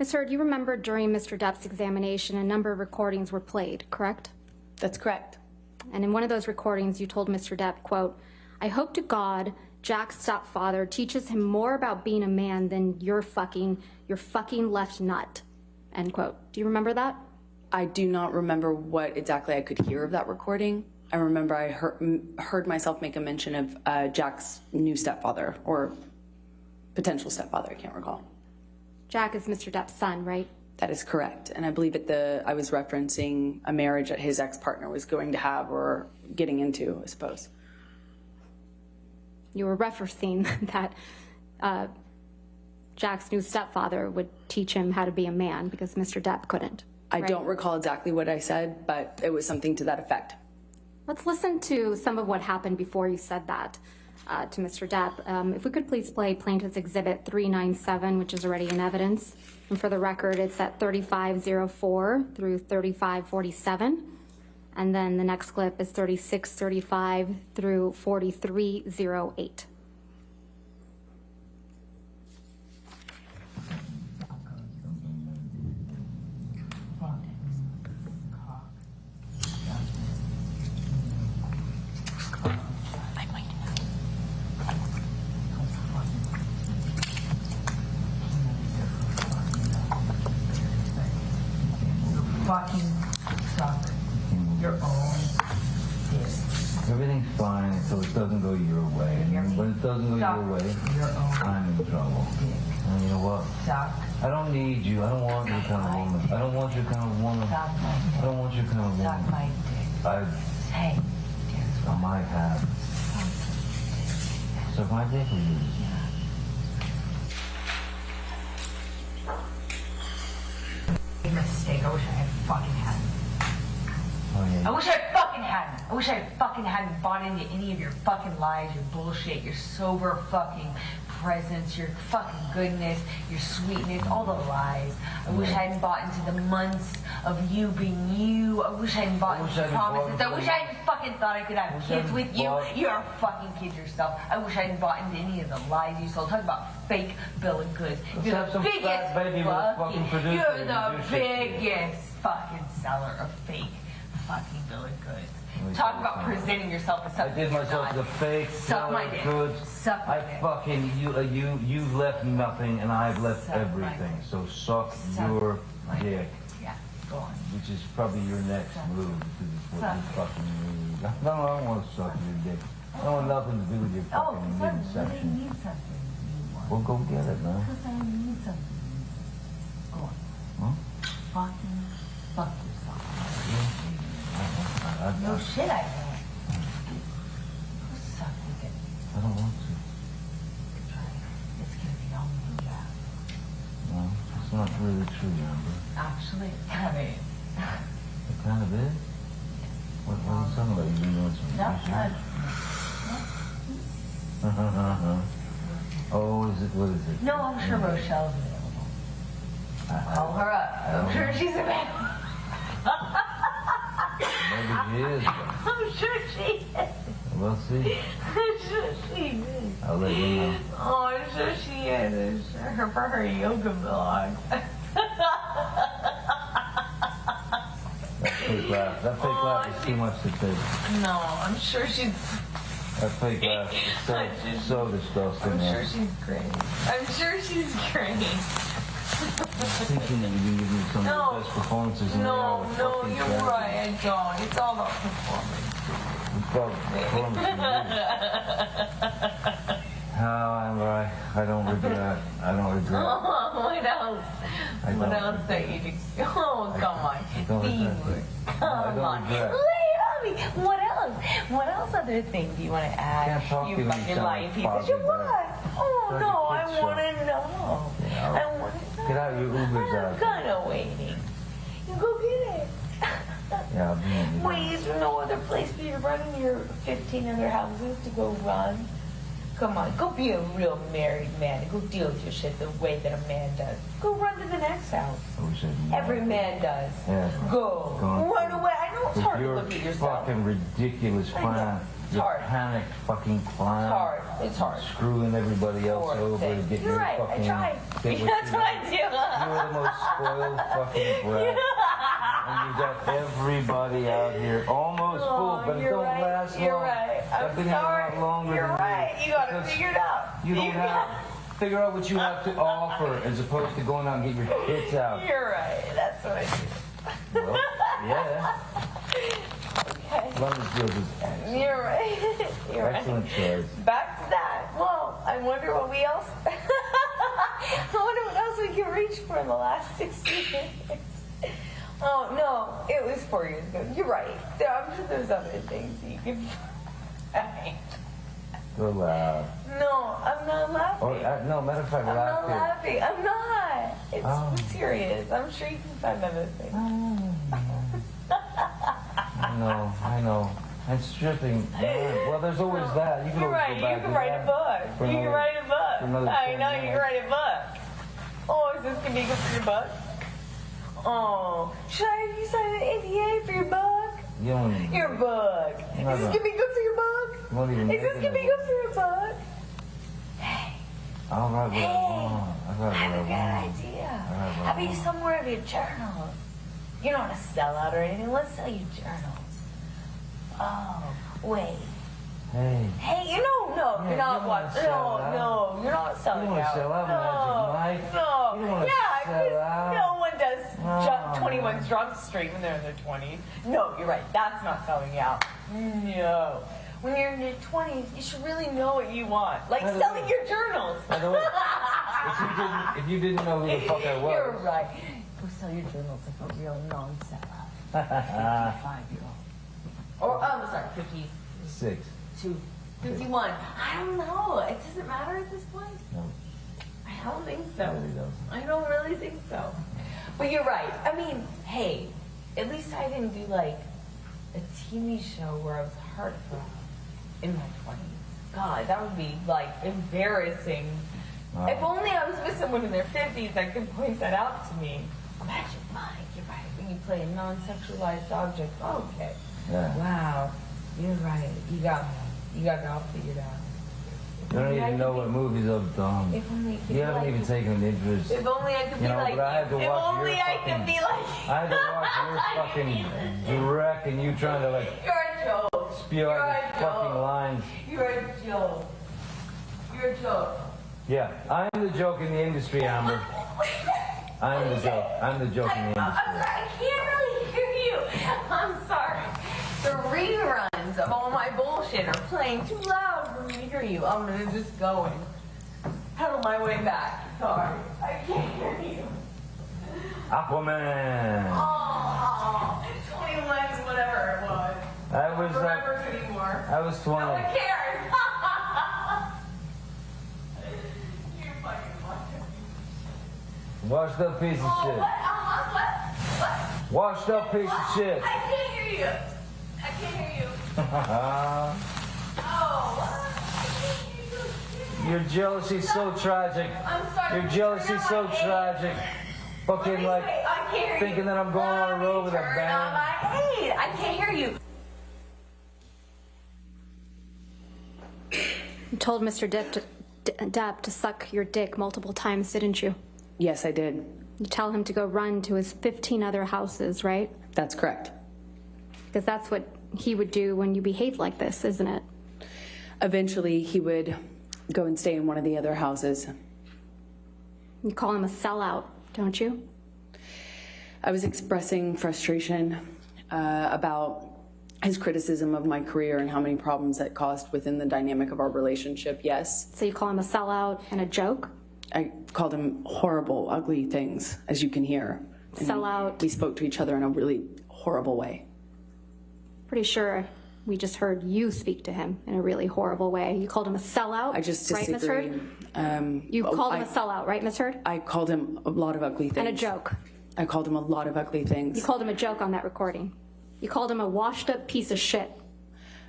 Ms. Heard, you remember during Mr. Depp's examination, a number of recordings were played, correct? That's correct. And in one of those recordings, you told Mr. Depp, quote, "I hope to God Jack's stepfather teaches him more about being a man than your fucking left nut," end quote. Do you remember that? I do not remember what exactly I could hear of that recording. I remember I heard myself make a mention of Jack's new stepfather, or potential stepfather, I can't recall. Jack is Mr. Depp's son, right? That is correct. And I believe I was referencing a marriage that his ex-partner was going to have or getting into, I suppose. You were referencing that Jack's new stepfather would teach him how to be a man because Mr. Depp couldn't. I don't recall exactly what I said, but it was something to that effect. Let's listen to some of what happened before you said that to Mr. Depp. If we could please play Plaintiff's Exhibit 397, which is already in evidence. And for the record, it's at 3504 through 3547. And then the next clip is 3635 through 4308. Fucking suck your own dick. Everything's fine until it doesn't go your way. And when it doesn't go your way, I'm in trouble. And you know what? Suck. I don't need you. I don't want your kind of woman. I don't want your kind of woman. I don't want your kind of woman. Suck my dick. Say, I might have. Suck my dick with you. Mistake. I wish I had fucking hadn't. Oh, yeah. I wish I fucking hadn't. I wish I fucking hadn't bought into any of your fucking lies, your bullshit, your sober fucking presence, your fucking goodness, your sweetness, all the lies. I wish I hadn't bought into the months of you being you. I wish I hadn't bought into promises. I wish I hadn't fucking thought I could have kids with you. You're a fucking kid yourself. I wish I hadn't bought into any of the lies you sold. Talk about fake bill of goods. You're the biggest fucking, you're the biggest fucking seller of fake fucking bill of goods. Talk about presenting yourself as something. I did myself as a fake. Suck my dick. Goods. Suck my dick. Fucking you've left nothing, and I've left everything. So suck your dick. Yeah, go on. Which is probably your next move, because it's what you fucking need. No, I don't want to suck your dick. I don't want nothing to do with your fucking midsection. I need something. Well, go get it, man. Because I need something. Go on. Huh? Fucking fuck yourself. No I shit, I don't. Go suck your dick. I don't want to. It's gonna be all moved out. No, it's not really true, Amber. Actually, it kind of is. It kind of is? What are you talking about? You've been doing some research? Oh, is it? What is it? No, I'm sure Rochelle's available. Call her up. I'm sure she's available. Maybe she is. I'm sure she is. We'll see. I'm sure she is. I'll let you know. Oh, I'm sure she is. I'm sure for her yoga vlog. That fake laugh. That fake laugh is too much to take. No, I'm sure she's... That fake laugh is so disgusting. I'm sure she's great. I'm sure she's great. I'm thinking that you can give me some of the best performances in the world. No, you're right. I don't. It's all about performance. It's about performance. How am I don't regret. I don't regret. Oh, what else? What else that you do? Oh, come on. Teamwork. Come on. Lay it on me. What else? What else other thing do you want to add? You fucking lying piece of shit. What? Oh, no, I want to know. I want to know. Get out your Ubers out. I'm kind of waiting. You go get it. Yeah, I'll be in. Wait, is there no other place for you to run in your 15 other houses to go run? Come on, go be a real married man. Go deal with your shit the way that a man does. Go run to the next house. Every man does. Yeah. Go. Run away. I know it's hard to look at yourself. Fucking ridiculous plan. It's hard. Panic fucking plan. It's hard. It's hard. Screwing everybody else Poor over thing. to get You're your right. fucking... I tried. That's what I do. You're the most spoiled fucking brat. And you got everybody out here almost full, but it don't last long. You're right. I've been sorry. out longer You're than right. You got to because figure it out. You don't have... Figure out what you have to offer as opposed to going out and get your tits out. You're right. That's what I do. Well, yeah. Okay. London Field is excellent. You're right. You're Excellent right. choice. Back to that. Well, I wonder what we else. I wonder what else we can reach for in the last 60 minutes. Oh no, it was 4 years ago. You're right. I'm sure there's other things you can. Go loud. No, I'm not laughing. Or, no, matter of fact, I'm laugh not here. laughing. I'm not. It's serious. I'm sure you can find other things. I know. And stripping. Well, there's always that. You can You're always right. go You back can to write that a book. for You can another- write a for book. another I 10 know you can minutes. write a book. Oh, is this gonna be good for your book? Oh, should I have you sign an NDA for your book? You don't even... Your book. Is this gonna be good for your book? You won't even Is this make gonna be it. good for your book? Hey, I'll write what I want. I'll I write have a what good I want. idea. All right, How about you sell more of your journals? You're not a sellout or anything. Let's sell you journals. Oh, wait. Hey. Hey, no, Yeah, you're not you don't watching. sell out. No, you're not selling You don't wanna out. sell out, no, Magic Mike. No, You don't wanna yeah, sell 'cause out. no one does No, 21 man. Drunk Street when they're in their 20s. No, you're right. That's not selling out. No. When you're in your 20s, you should really know what you want. Like By the selling way- your journals. By the way, if you didn't know who the fuck I was... You're right. Go sell your journals like a real non-sellout. 55-year-old. Or, I'm sorry, 52. 6. 51. I don't know. It doesn't matter at this point. No, I don't think so. it really doesn't. I don't really think so. But you're right. I mean, hey, at least I didn't do like a TV show where I was heartbroken in my 20s. God, that would be like embarrassing. Wow. If only I was with someone in their 50s that could point that out to me. Magic Mike, you're right. When you play a non-sexualized object. Okay. Yeah. Wow. You're right. You got me. You got it all figured out. You don't even know what movies I've done. If only You haven't even taken an interest. If only I could be You know, like but I had to you. If watch only your I fucking- could be like I had to watch your fucking direct and you trying to like You're a joke. spew out You're these a fucking joke. lines. You're a joke. You're a joke. Yeah, I'm the joke in the industry, Amber. I'm the joke. I'm the joke in the I'm industry. sorry, I can't really hear you. I'm sorry. The reruns of all my bullshit are playing too loud for me to hear you. I'm gonna just go and pedal my way back. Sorry. I can't hear you. Aquaman. Oh, 21, whatever it was. I was I don't remember anymore. I was 20. No one cares. You're fucking fucking. Washed up piece of Oh, shit. what? Washed up piece of shit. I can't hear you. I can't hear you. Oh, what? I can't hear you. Your jealousy's so tragic. I'm sorry. Your jealousy's so tragic. Fucking like I can't hear thinking you. that I'm going on a road with a Turn on band. my hate. I can't hear you. You told Mr. Depp to suck your dick multiple times, didn't you? Yes, I did. You tell him to go run to his 15 other houses, right? That's correct. Because that's what he would do when you behave like this, isn't it? Eventually, he would go and stay in one of the other houses. You call him a sellout, don't you? I was expressing frustration about his criticism of my career and how many problems that caused within the dynamic of our relationship, yes. So you call him a sellout and a joke? I called him horrible, ugly things, as you can hear. And Sellout. We spoke to each other in a really horrible way. Pretty sure we just heard you speak to him in a really horrible way. You called him a sellout, I just right, Miss disagree. Heard? You called him a sellout, right, Miss Heard? I called him a lot of ugly things. And a joke. I called him a lot of ugly things. You called him a joke on that recording. You called him a washed-up piece of shit.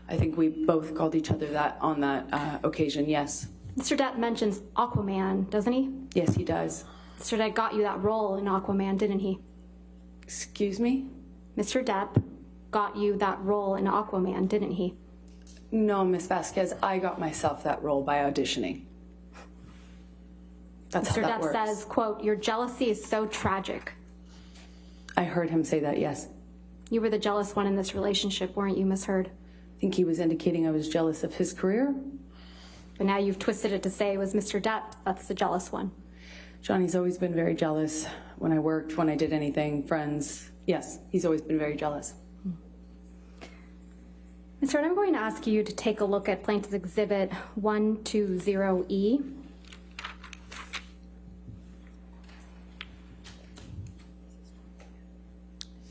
I think we both called each other that on that occasion, yes. Mr. Depp mentions Aquaman, doesn't he? Yes, he does. Mr. Depp got you that role in Aquaman, didn't he? Excuse me? Mr. Depp got you that role in Aquaman, didn't he? No, Miss Vasquez, I got myself that role by auditioning. That's Mr. how that Depp works. says, quote, "Your jealousy is so tragic." I heard him say that, yes. You were the jealous one in this relationship, weren't you, Miss Heard? I think he was indicating I was jealous of his career. But now you've twisted it to say it was Mr. Depp that's the jealous one. Johnny's always been very jealous when I worked, when I did anything, friends. Yes, he's always been very jealous. Ms. Heard, I'm going to ask you to take a look at Plaintiff's Exhibit 120E.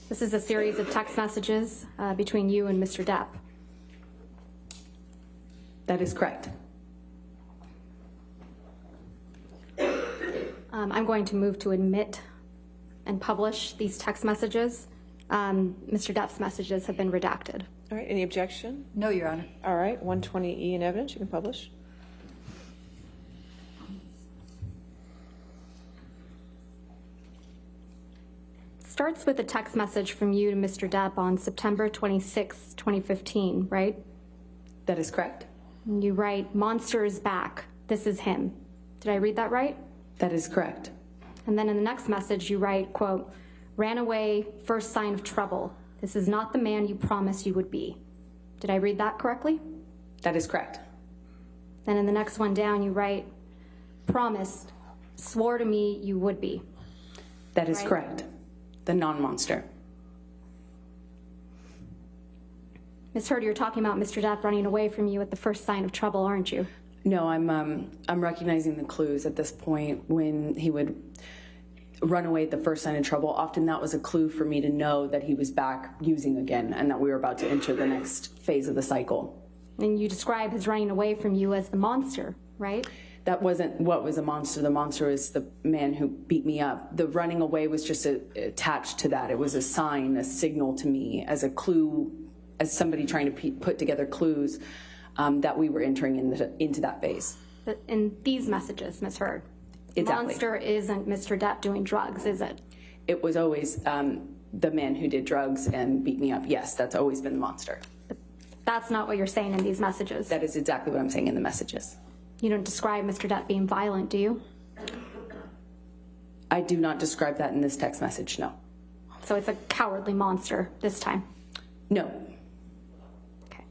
This is a series of text messages between you and Mr. Depp. That is correct. I'm going to move to admit and publish these text messages. Mr. Depp's messages have been redacted. All right, any objection? No, Your Honor. All right, 120E in evidence, you can publish. Starts with a text message from you to Mr. Depp on September 26, 2015, right? That is correct. And you write, "Monster is back. This is him." Did I read that right? That is correct. And then in the next message, you write, quote, "Ran away, first sign of trouble. This is not the man you promised you would be." Did I read that correctly? That is correct. Then in the next one down, you write, "Promised, swore to me you would be." That is Right. correct. The non-monster. Ms. Heard, you're talking about Mr. Depp running away from you at the first sign of trouble, aren't you? No, I'm recognizing the clues at this point when he would run away at the first sign of trouble. Often that was a clue for me to know that he was back using again and that we were about to enter the next phase of the cycle. And you describe his running away from you as the monster, right? That wasn't what was a monster. The monster was the man who beat me up. The running away was just attached to that. It was a sign, a signal to me as a clue, as somebody trying to put together clues that we were entering into that phase. But in these messages, Ms. Heard, Exactly. monster isn't Mr. Depp doing drugs, is it? It was always the man who did drugs and beat me up. Yes, that's always been the monster. That's not what you're saying in these messages. That is exactly what I'm saying in the messages. You don't describe Mr. Depp being violent, do you? I do not describe that in this text message, no. So it's a cowardly monster this time. No. Okay.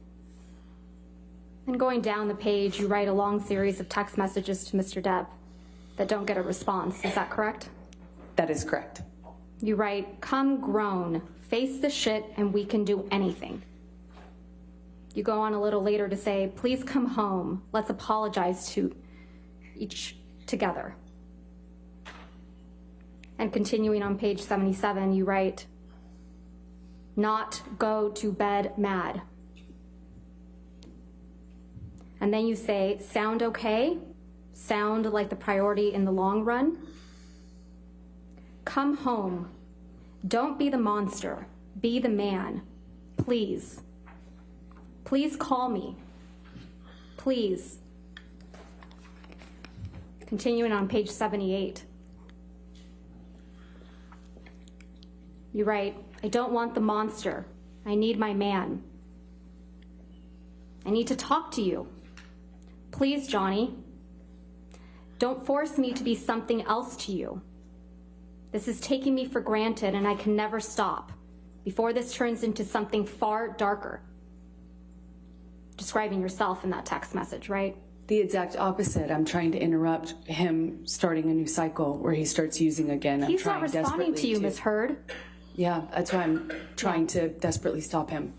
And going down the page, you write a long series of text messages to Mr. Depp that don't get a response. Is that correct? That is correct. You write, "Come grown, face the shit, and we can do anything." You go on a little later to say, "Please come home. Let's apologize to each together." And continuing on page 77, you write, "Not go to bed mad." And then you say, "Sound okay? Sound like the priority in the long run? Come home. Don't be the monster. Be the man. Please. Please call me. Please." Continuing on page 78. You write, "I don't want the monster. I need my man. I need to talk to you. Please, Johnny. Don't force me to be something else to you. This is taking me for granted and I can never stop before this turns into something far darker." Describing yourself in that text message, right? The exact opposite. I'm trying to interrupt him starting a new cycle where he starts using again. He's not responding to you, Ms. Heard. Yeah, that's why I'm trying to desperately stop him.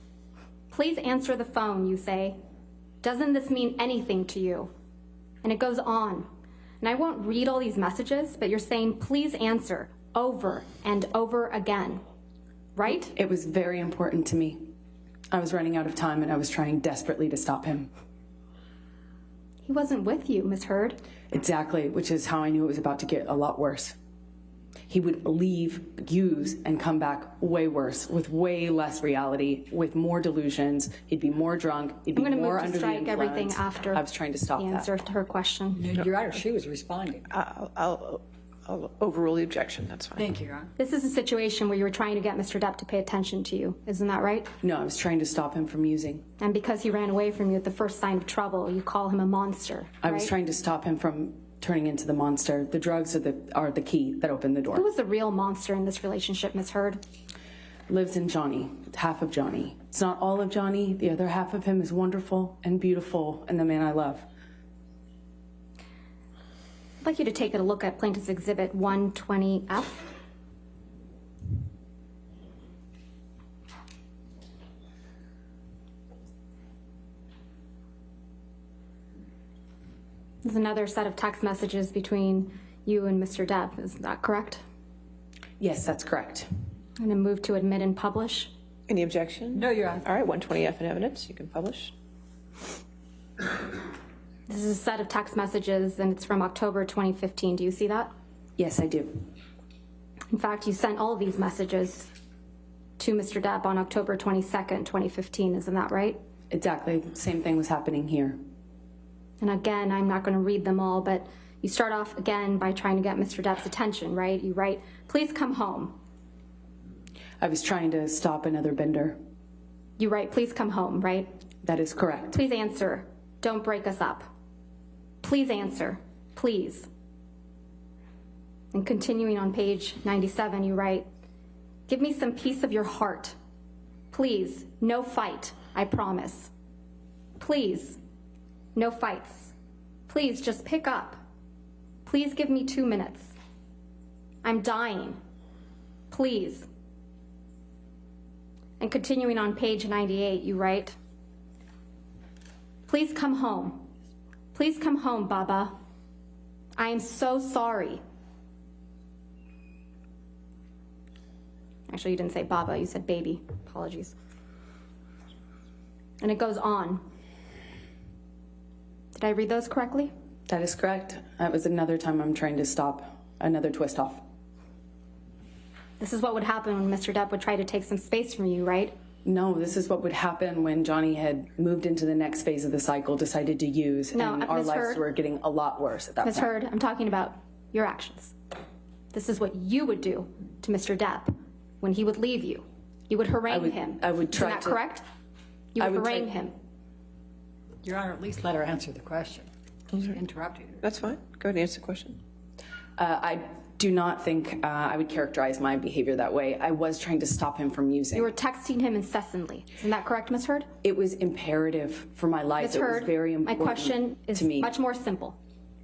"Please answer the phone," you say. "Doesn't this mean anything to you?" And it goes on. And I won't read all these messages, but you're saying, "Please answer," over and over again, right? It was very important to me. I was running out of time and I was trying desperately to stop him. He wasn't with you, Ms. Heard. Exactly, which is how I knew it was about to get a lot worse. He would leave, use, and come back way worse, with way less reality, with more delusions. He'd be more drunk. He'd be I'm going to more move to under the strike influence. everything after I was trying to stop the that. answer to her question. Your Honor, she was responding. I'll overrule the objection, that's fine. Thank you, Your Honor. This is a situation where you were trying to get Mr. Depp to pay attention to you. Isn't that right? No, I was trying to stop him from using. And because he ran away from you at the first sign of trouble, you call him a monster, I was right? trying to stop him from turning into the monster. The drugs are the key that opened the door. Who was the real monster in this relationship, Ms. Heard? Lives in Johnny, half of Johnny. It's not all of Johnny. The other half of him is wonderful and beautiful and the man I love. I'd like you to take a look at Plaintiff's Exhibit 120F. There's another set of text messages between you and Mr. Depp. Is that correct? Yes, that's correct. I'm going to move to admit and publish. Any objection? No, Your Honor. All right, 120F in evidence, you can publish. This is a set of text messages, and it's from October 2015. Do you see that? Yes, I do. In fact, you sent all of these messages to Mr. Depp on October 22nd, 2015. Isn't that right? Exactly. Same thing was happening here. And again, I'm not going to read them all, but you start off again by trying to get Mr. Depp's attention, right? You write, "Please come home." I was trying to stop another bender. You write, "Please come home," right? That is correct. "Please answer. Don't break us up. Please answer. Please." And continuing on page 97, you write, "Give me some piece of your heart. Please, no fight, I promise. Please, no fights. Please, just pick up. Please give me 2 minutes. I'm dying. Please." And continuing on page 98, you write, "Please come home. Please come home, Baba. I am so sorry." Actually, you didn't say Baba, you said baby. Apologies. And it goes on. Did I read those correctly? That is correct. That was another time I'm trying to stop another twist off. This is what would happen when Mr. Depp would try to take some space from you, right? No, this is what would happen when Johnny had moved into the next phase of the cycle, decided to use, No, and our Ms. lives Heard. were getting a lot worse at that Ms. point. Heard, I'm talking about your actions. This is what you would do to Mr. Depp when he would leave you. You would harangue him. I would try Isn't that to- correct? You I would would try- harangue him. Your Honor, at least let her answer the question. She interrupted her. That's fine, go ahead and answer the question. I do not think I would characterize my behavior that way. I was trying to stop him from using. You were texting him incessantly. Isn't that correct, Ms. Heard? It was imperative for my life. Ms. It was Heard, very my important question is to me. much more simple.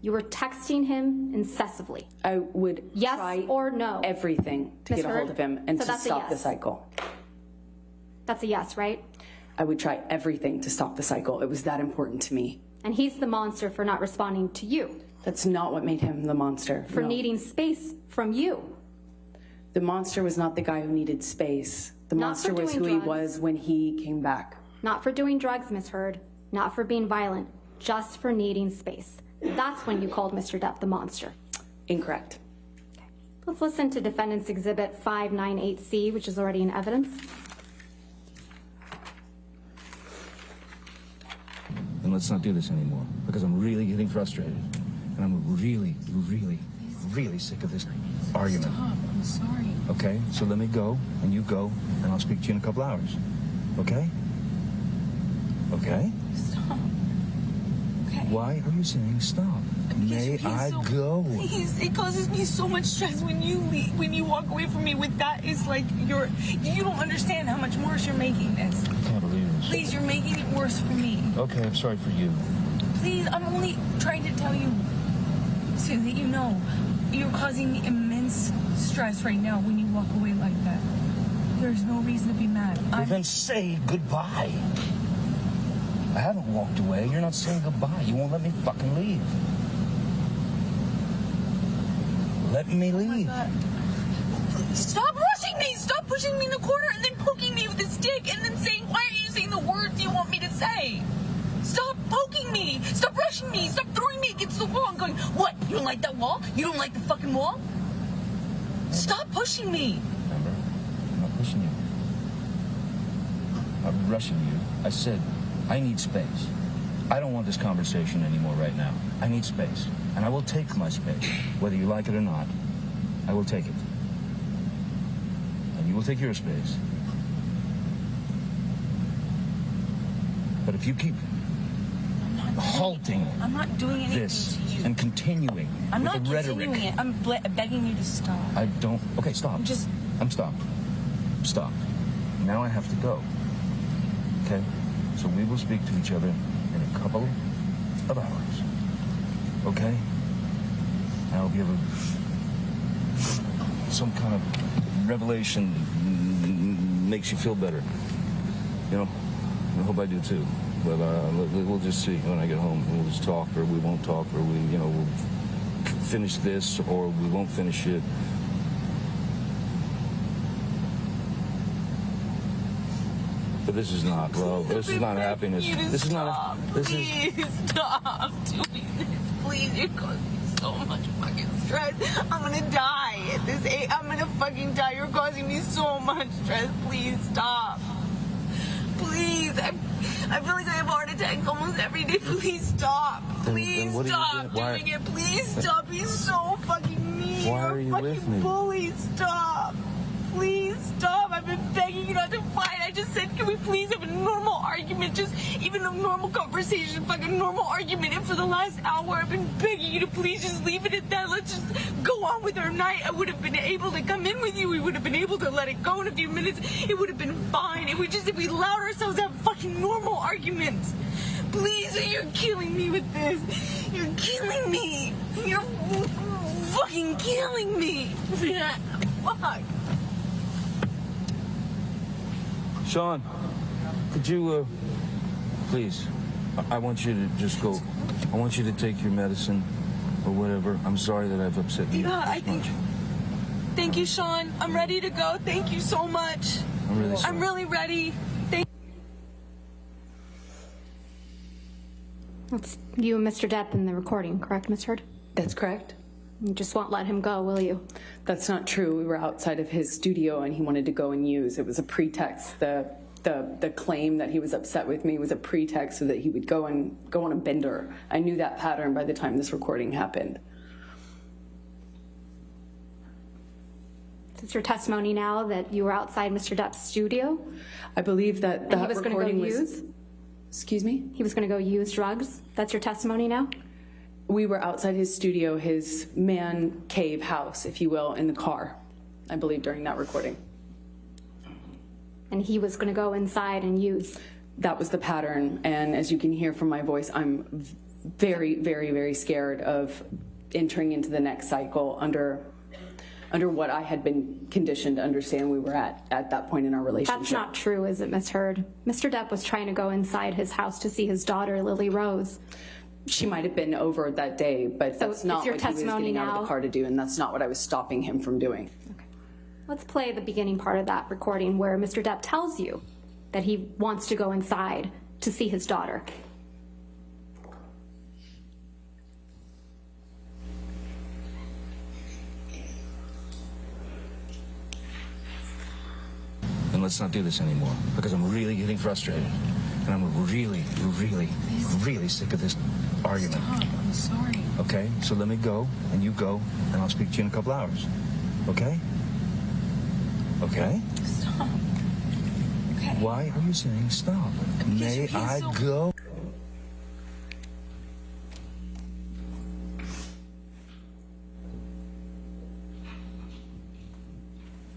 You were texting him incessantly. I would Yes try or no? everything to Ms. get a hold Heard? of him and So to that's a stop the yes. cycle. That's a yes, right? I would try everything to stop the cycle. It was that important to me. And he's the monster for not responding to you, That's not what made him the monster. for No. needing space from you. The monster was not the guy who needed space. The Not monster for was who doing he drugs. was when he came back. Not for doing drugs, Ms. Heard. Not for being violent. Just for needing space. That's when you called Mr. Depp the monster. Incorrect. Let's listen to Defendant's Exhibit 598C, which is already in evidence. And let's not do this anymore, because I'm really getting frustrated. And I'm really, really, really sick of this argument. Stop, I'm sorry. Okay? So let me go, and you go, and I'll speak to you in a couple hours. Okay? Okay? Stop. Okay. Why are you saying stop? May Because I so- go? Please, it causes me so much stress when you leave, when you walk away from me with that. It's like you don't understand how much worse you're making this. I can't believe this. Please, you're making it worse for me. Okay, I'm sorry for you. Please, I'm only trying to tell you so that you know you're causing me immense stress right now when you walk away like that. There's no reason to be mad. Well, then say goodbye. I haven't walked away. You're not saying goodbye. You won't let me fucking leave. Let me leave. God. Stop rushing me! Stop pushing me in the corner and then poking me with a stick and then saying, why are you saying the words you want me to say? Stop poking me! Stop rushing me! Stop throwing me against the wall and going, what? You don't like that wall? You don't like the fucking wall? Stop pushing me. Remember? I'm not pushing you. I'm not rushing you. I said, I need space. I don't want this conversation anymore right now. I need space. And I will take my space. Whether you like it or not, I will take it. And you will take your space. But if you keep halting I'm not doing anything this to you. and continuing I'm with not the rhetoric. continuing it. I'm begging you to stop. I don't. Okay, stop. I'm stopped. Stop. Now I have to go. Okay? So we will speak to each other in a couple of hours. Okay? I hope you have some kind of revelation that makes you feel better. You know? I hope I do too. But we'll just see when I get home. We'll just talk, or we won't talk, or we'll finish this, or we won't finish it. But this is not love. This is not happiness. This is not. Please stop doing this. Please, you're causing me so much fucking stress. I'm gonna die at this age. I'm gonna fucking die. You're causing me so much stress. Please stop. Please, I feel like I have heart attacks almost every day. Please stop. Please what are you stop doing? doing it. Please stop. He's so fucking mean. Why You're are you a with fucking me? bully. Stop. Please stop. I've been begging you not to fight. I just said, can we please have a normal argument? Just even a normal conversation, fucking normal argument. And for the last hour, I've been begging you to please just leave it at that. Let's just go on with our night. I would have been able to come in with you. We would have been able to let it go in a few minutes. It would have been fine. If we allowed ourselves to have fucking normal arguments. Please, you're killing me with this. You're killing me. You're fucking killing me. Fuck. Sean, could you, please, I want you to just go. I want you to take your medicine or whatever. I'm sorry that I've upset you Yeah, this much. Thank you, Sean. I'm ready to go. Thank you so much. I'm really sorry. I'm really ready. It's you and Mr. Depp in the recording, correct, Ms. Heard? That's correct. You just won't let him go, will you? That's not true. We were outside of his studio and he wanted to go and use. It was a pretext. The claim that he was upset with me was a pretext so that he would go on a bender. I knew that pattern by the time this recording happened. Is your testimony now that you were outside Mr. Depp's studio? I believe that And he was going to go recording use? Excuse me? He was going to go use drugs? That's your testimony now? We were outside his studio, his man cave house, if you will, in the car, I believe, during that recording. And he was going to go inside and use? That was the pattern. And as you can hear from my voice, I'm very, very, very scared of entering into the next cycle under what I had been conditioned to understand we were at that point in our relationship. That's not true, is it, Ms. Heard? Mr. Depp was trying to go inside his house to see his daughter, Lily Rose. She might have been over that day, but that's not your what he was testimony getting out of now? the car to do, and that's not what I was stopping him from doing. Okay. Let's play the beginning part of that recording where Mr. Depp tells you that he wants to go inside to see his daughter. And let's not do this anymore, because I'm really getting frustrated. And I'm really, really, really sick of this argument. Stop. I'm sorry. Okay? So let me go, and you go, and I'll speak to you in a couple hours. Okay? Okay? Stop. Okay. Why are you saying stop? Because May you're being I so- go?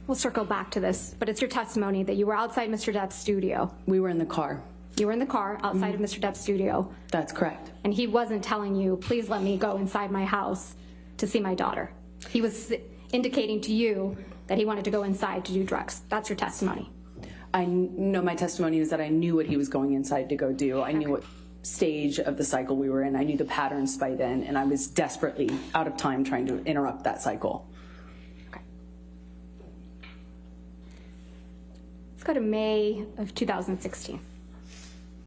We'll circle back to this, but it's your testimony that you were outside Mr. Depp's studio. We were in the car. You were in the car outside of Mr. Depp's studio, That's correct. and he wasn't telling you, please let me go inside my house to see my daughter. He was indicating to you that he wanted to go inside to do drugs. That's your testimony. I know my testimony is that I knew what he was going inside to go do. I knew what stage of the cycle we were in. I knew the patterns by then, and I was desperately out of time trying to interrupt that cycle. Okay. Let's go to May of 2016.